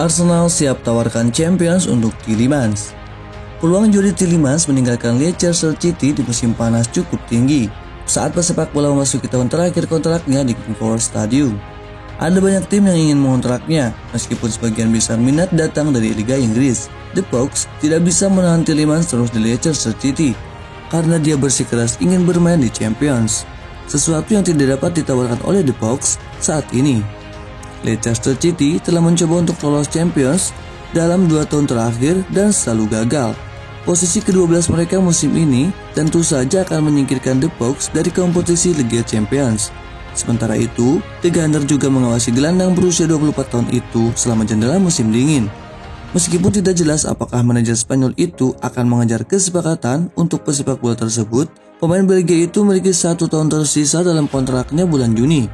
Arsenal siap tawarkan Champions untuk Tielemans. Peluang Jody Tielemans meninggalkan Leicester City di musim panas cukup tinggi saat pesepak bola memasuki tahun terakhir kontraknya di King Power Stadium. Ada banyak tim yang ingin mengontraknya, meskipun sebagian besar minat datang dari Liga Inggris. The Pox tidak bisa menahan Tielemans terus di Leicester City karena dia bersikeras ingin bermain di Champions, sesuatu yang tidak dapat ditawarkan oleh The Pox saat ini. Leicester City telah mencoba untuk lolos Champions dalam 2 tahun terakhir dan selalu gagal. Posisi ke-12 mereka musim ini tentu saja akan menyingkirkan The Pox dari kompetisi Liga Champions. Sementara itu, The Gunner juga mengawasi gelandang berusia 24 tahun itu selama jendela musim dingin. Meskipun tidak jelas apakah manajer Spanyol itu akan mengejar kesepakatan untuk pesepak bola tersebut, pemain Belgia itu memiliki 1 tahun tersisa dalam kontraknya bulan Juni,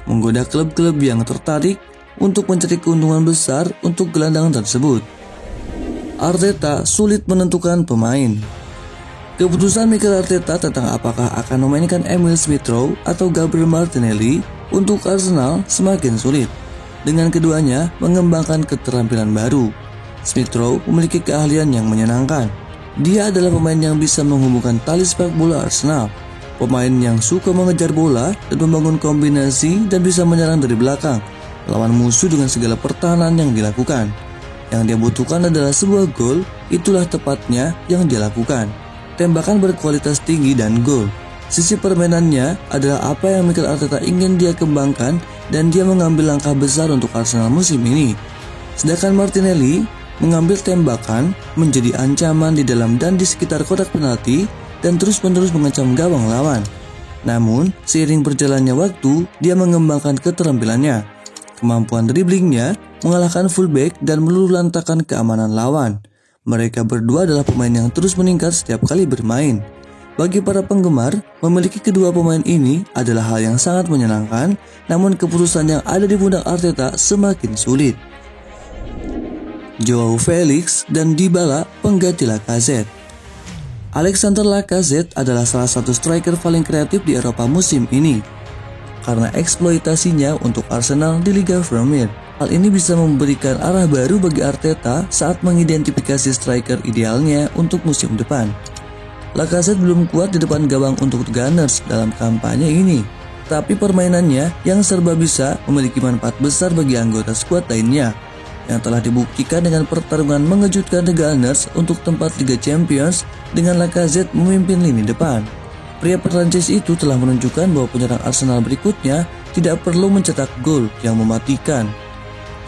menggoda klub-klub yang tertarik untuk mencari keuntungan besar untuk gelandang tersebut. Arteta sulit menentukan pemain. Keputusan Mikel Arteta tentang apakah akan memainkan Emil Smith-Rowe atau Gabriel Martinelli untuk Arsenal semakin sulit, dengan keduanya mengembangkan keterampilan baru. Smith-Rowe memiliki keahlian yang menyenangkan. Dia adalah pemain yang bisa menghubungkan tali sepak bola Arsenal, pemain yang suka mengejar bola dan membangun kombinasi dan bisa menyerang dari belakang, lawan musuh dengan segala pertahanan yang dilakukan. Yang dia butuhkan adalah sebuah gol, itulah tepatnya yang dia lakukan. Tembakan berkualitas tinggi dan gol. Sisi permainannya adalah apa yang Mikel Arteta ingin dia kembangkan dan dia mengambil langkah besar untuk Arsenal musim ini. Sedangkan Martinelli mengambil tembakan menjadi ancaman di dalam dan di sekitar kotak penalti dan terus-menerus mengancam gawang lawan. Namun, seiring berjalannya waktu, dia mengembangkan keterampilannya. Kemampuan dribblingnya mengalahkan fullback dan meluluhlantakkan keamanan lawan. Mereka berdua adalah pemain yang terus meningkat setiap kali bermain. Bagi para penggemar, memiliki kedua pemain ini adalah hal yang sangat menyenangkan, namun keputusan yang ada di pundak Arteta semakin sulit. Joao Felix dan Dybala pengganti Lacazette. Alexander Lacazette adalah salah satu striker paling kreatif di Eropa musim ini karena eksploitasinya untuk Arsenal di Liga Premier. Hal ini bisa memberikan arah baru bagi Arteta saat mengidentifikasi striker idealnya untuk musim depan. Lacazette belum kuat di depan gawang untuk Gunners dalam kampanye ini, tapi permainannya yang serba bisa memiliki manfaat besar bagi anggota skuad lainnya, yang telah dibuktikan dengan pertarungan mengejutkan The Gunners untuk tempat Liga Champions dengan Lacazette memimpin lini depan. Pria Perancis itu telah menunjukkan bahwa penyerang Arsenal berikutnya tidak perlu mencetak gol yang mematikan,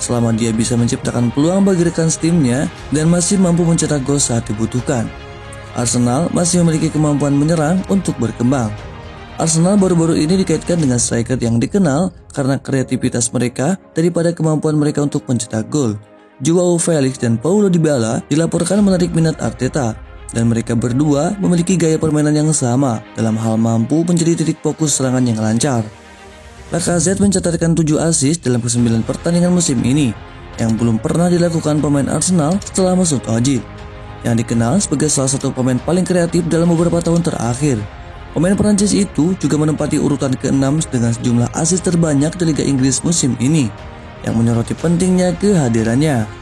selama dia bisa menciptakan peluang bagi rekan timnya dan masih mampu mencetak gol saat dibutuhkan. Arsenal masih memiliki kemampuan menyerang untuk berkembang. Arsenal baru-baru ini dikaitkan dengan striker yang dikenal karena kreativitas mereka daripada kemampuan mereka untuk mencetak gol. Joao Felix dan Paulo Dybala dilaporkan menarik minat Arteta, dan mereka berdua memiliki gaya permainan yang sama dalam hal mampu menjadi titik fokus serangan yang lancar. Lacazette mencatatkan 7 assist dalam ke-9 pertandingan musim ini, yang belum pernah dilakukan pemain Arsenal setelah Mesut Ozil, yang dikenal sebagai salah satu pemain paling kreatif dalam beberapa tahun terakhir. Pemain Perancis itu juga menempati urutan ke-6 dengan sejumlah assist terbanyak di Liga Inggris musim ini, yang menyoroti pentingnya kehadirannya.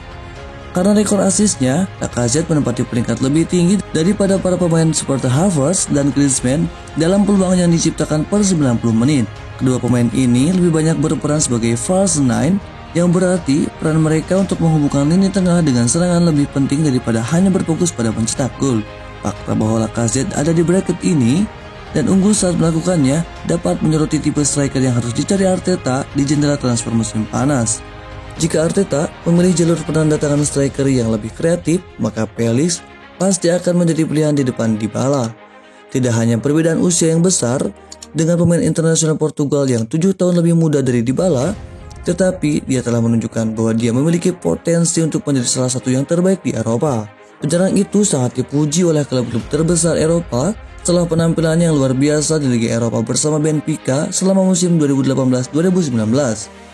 Karena rekor assistnya, Lacazette menempati peringkat lebih tinggi daripada para pemain seperti Havertz dan Griezmann dalam peluang yang diciptakan per 90 menit. Kedua pemain ini lebih banyak berperan sebagai false nine, yang berarti peran mereka untuk menghubungkan lini tengah dengan serangan lebih penting daripada hanya berfokus pada mencetak gol. Fakta bahwa Lacazette ada di bracket ini dan unggul saat melakukannya dapat menyoroti tipe striker yang harus dicari Arteta di jendela transfer musim panas. Jika Arteta memilih jalur penandatangan striker yang lebih kreatif, maka Felix pasti akan menjadi pilihan di depan Dybala. Tidak hanya perbedaan usia yang besar dengan pemain internasional Portugal yang 7 tahun lebih muda dari Dybala, tetapi dia telah menunjukkan bahwa dia memiliki potensi untuk menjadi salah satu yang terbaik di Eropa. Penyerang itu sangat dipuji oleh klub-klub terbesar Eropa setelah penampilannya yang luar biasa di Liga Eropa bersama Benfica selama musim 2018-2019.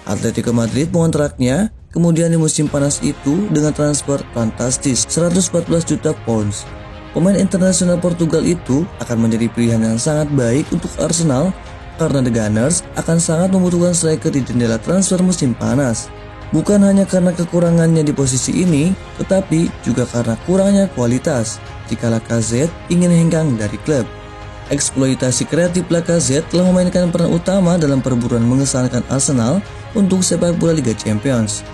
Atletico Madrid mengontraknya kemudian di musim panas itu dengan transfer fantastis 114 juta pounds. Pemain internasional Portugal itu akan menjadi pilihan yang sangat baik untuk Arsenal karena The Gunners akan sangat membutuhkan striker di jendela transfer musim panas. Bukan hanya karena kekurangannya di posisi ini, tetapi juga karena kurangnya kualitas jika Lacazette ingin hengkang dari klub. Eksploitasi kreatif Lacazette telah memainkan peran utama dalam perburuan mengesankan Arsenal untuk sepak bola Liga Champions.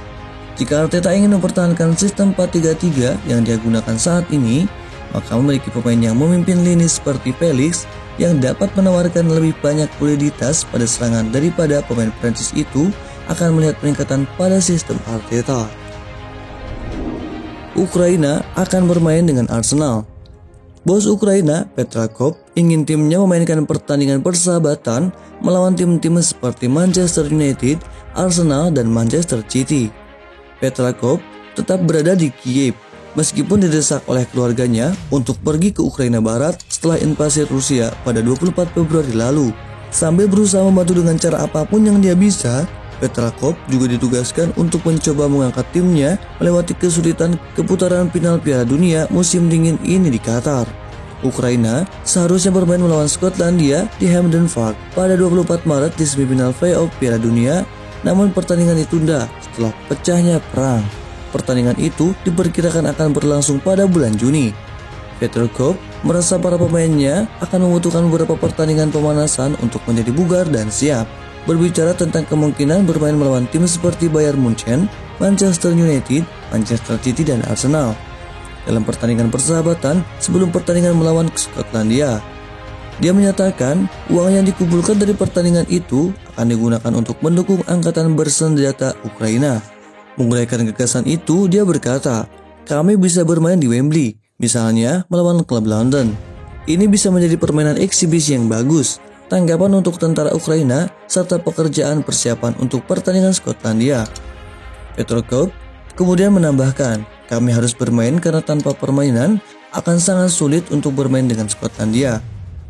Jika Arteta ingin mempertahankan sistem 4-3-3 yang dia gunakan saat ini, maka memiliki pemain yang memimpin lini seperti Felix yang dapat menawarkan lebih banyak fluiditas pada serangan daripada pemain Prancis itu akan melihat peningkatan pada sistem Arteta. Ukraina akan bermain dengan Arsenal. Bos Ukraina, Petrakov, ingin timnya memainkan pertandingan persahabatan melawan tim-tim seperti Manchester United, Arsenal, dan Manchester City. Petrakov tetap berada di Kiev meskipun didesak oleh keluarganya untuk pergi ke Ukraina Barat setelah invasi Rusia pada 24 Februari lalu. Sambil berusaha membantu dengan cara apapun yang dia bisa, Petrakov juga ditugaskan untuk mencoba mengangkat timnya melewati kesulitan keputaran final Piala Dunia musim dingin ini di Qatar. Ukraina seharusnya bermain melawan Skotlandia di Hampden Park pada 24 Maret di semifinal playoff Piala Dunia, namun pertandingan ditunda setelah pecahnya perang. Pertandingan itu diperkirakan akan berlangsung pada bulan Juni. Petrakov merasa para pemainnya akan membutuhkan beberapa pertandingan pemanasan untuk menjadi bugar dan siap. Berbicara tentang kemungkinan bermain melawan tim seperti Bayern Munchen, Manchester United, Manchester City, dan Arsenal dalam pertandingan persahabatan sebelum pertandingan melawan Skotlandia. Dia menyatakan uang yang dikumpulkan dari pertandingan itu akan digunakan untuk mendukung angkatan bersenjata Ukraina. Menguraikan gagasan itu, dia berkata, "Kami bisa bermain di Wembley, misalnya melawan klub London. Ini bisa menjadi permainan eksibisi yang bagus." Tanggapan untuk tentara Ukraina serta pekerjaan persiapan untuk pertandingan Skotlandia. Petrakov kemudian menambahkan, "Kami harus bermain karena tanpa permainan akan sangat sulit untuk bermain dengan Skotlandia."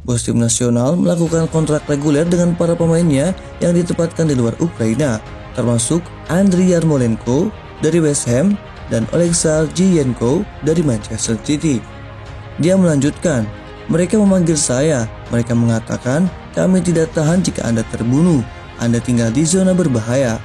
Bos tim nasional melakukan kontrak reguler dengan para pemainnya yang ditempatkan di luar Ukraina, termasuk Andriy Yarmolenko dari West Ham dan Oleksandr Zinchenko dari Manchester City. Dia melanjutkan, "Mereka memanggil saya, mereka mengatakan, 'Kami tidak tahan jika Anda terbunuh, Anda tinggal di zona berbahaya.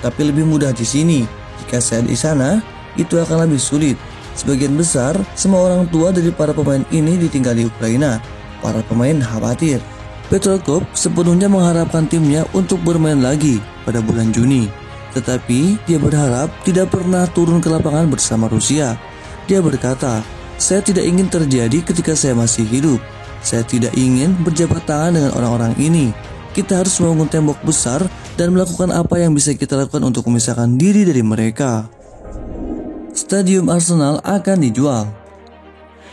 Tapi lebih mudah di sini, jika saya di sana, itu akan lebih sulit.' Sebagian besar, semua orang tua dari para pemain ini ditinggal di Ukraina. Para pemain khawatir." Petrakov sepenuhnya mengharapkan timnya untuk bermain lagi pada bulan Juni. Tetapi dia berharap tidak pernah turun ke lapangan bersama Rusia. Dia berkata, "Saya tidak ingin terjadi ketika saya masih hidup. Saya tidak ingin berjabat tangan dengan orang-orang ini. Kita harus membangun tembok besar dan melakukan apa yang bisa kita lakukan untuk memisahkan diri dari mereka." Stadium Arsenal akan dijual.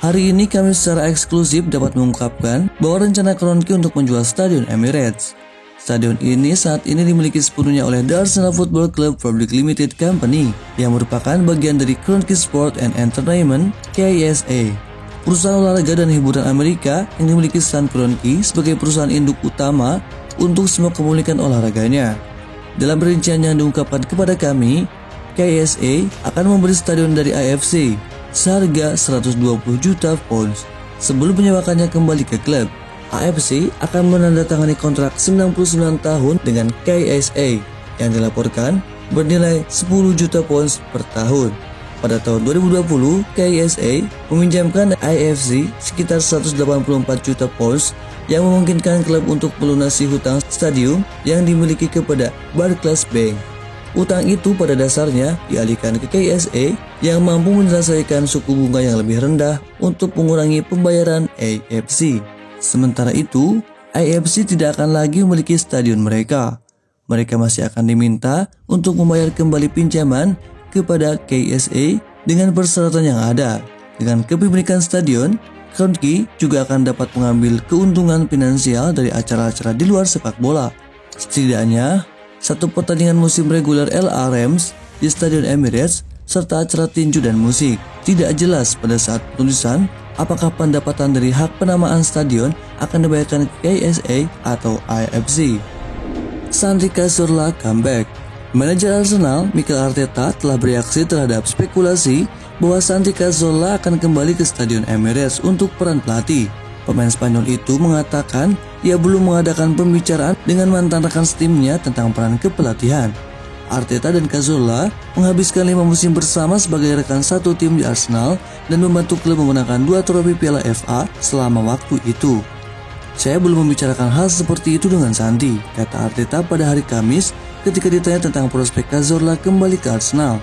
Hari ini kami secara eksklusif dapat mengungkapkan bahwa rencana Kroenke untuk menjual Stadion Emirates. Stadion ini saat ini dimiliki sepenuhnya oleh The Arsenal Football Club Public Limited Company yang merupakan bagian dari Kroenke Sport and Entertainment (KSA). Perusahaan olahraga dan hiburan Amerika yang dimiliki Stan Kroenke sebagai perusahaan induk utama untuk semua kepemilikan olahraganya. Dalam perincian yang diungkapkan kepada kami, KSA akan membeli stadion dari AFC seharga 120 juta pounds. Sebelum menyewakannya kembali ke klub, AFC akan menandatangani kontrak 99 tahun dengan KSA yang dilaporkan bernilai 10 juta pounds per tahun. Pada tahun 2020, KSA meminjamkan AFC sekitar 184 juta pounds yang memungkinkan klub untuk melunasi hutang stadium yang dimiliki kepada Barclays Bank. Utang itu pada dasarnya dialihkan ke KSA yang mampu menyelesaikan suku bunga yang lebih rendah untuk mengurangi pembayaran AFC. Sementara itu, AFC tidak akan lagi memiliki stadion mereka. Mereka masih akan diminta untuk membayar kembali pinjaman kepada KSA dengan persyaratan yang ada. Dengan kepemilikan stadion, Kroenke juga akan dapat mengambil keuntungan finansial dari acara-acara di luar sepak bola. Setidaknya, satu pertandingan musim reguler LA Rams di Stadion Emirates serta acara tinju dan musik. Tidak jelas pada saat penulisan apakah pendapatan dari hak penamaan stadion akan dibayarkan ke KSA atau AFC. Santi Cazorla comeback. Manajer Arsenal, Mikel Arteta telah bereaksi terhadap spekulasi bahwa Santi Cazorla akan kembali ke Stadion Emirates untuk peran pelatih. Pemain Spanyol itu mengatakan ia belum mengadakan pembicaraan dengan mantan rekan setimnya tentang peran kepelatihan. Arteta dan Cazorla menghabiskan 5 musim bersama sebagai rekan satu tim di Arsenal dan membantu klub memenangkan 2 trofi Piala FA selama waktu itu. Saya belum membicarakan hal seperti itu dengan Santi, kata Arteta pada hari Kamis ketika ditanya tentang prospek Cazorla kembali ke Arsenal.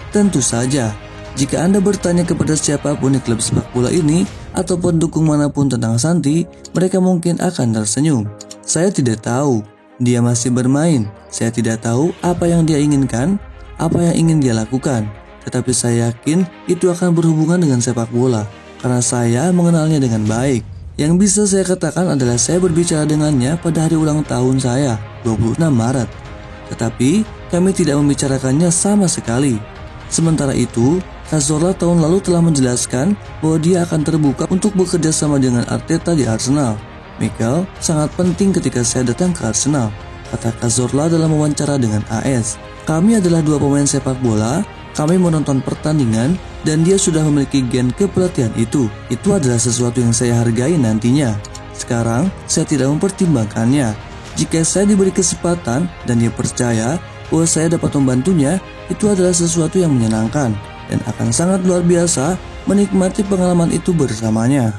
Tentu saja, jika Anda bertanya kepada siapapun di klub sepak bola ini atau pendukung manapun tentang Santi, mereka mungkin akan tersenyum. Saya tidak tahu. Dia masih bermain. Saya tidak tahu apa yang dia inginkan, apa yang ingin dia lakukan. Tetapi saya yakin itu akan berhubungan dengan sepak bola, karena saya mengenalnya dengan baik. Yang bisa saya katakan adalah saya berbicara dengannya pada hari ulang tahun saya, 26 Maret. Tetapi kami tidak membicarakannya sama sekali. Sementara itu, Cazorla tahun lalu telah menjelaskan bahwa dia akan terbuka untuk bekerja sama dengan Arteta di Arsenal. Mikel sangat penting ketika saya datang ke Arsenal, kata Cazorla dalam wawancara dengan AS. Kami adalah 2 pemain sepak bola, kami menonton pertandingan, dan dia sudah memiliki gen kepelatihan itu. Itu adalah sesuatu yang saya hargai nantinya. Sekarang, saya tidak mempertimbangkannya. Jika saya diberi kesempatan dan dia percaya bahwa saya dapat membantunya, itu adalah sesuatu yang menyenangkan dan akan sangat luar biasa menikmati pengalaman itu bersamanya.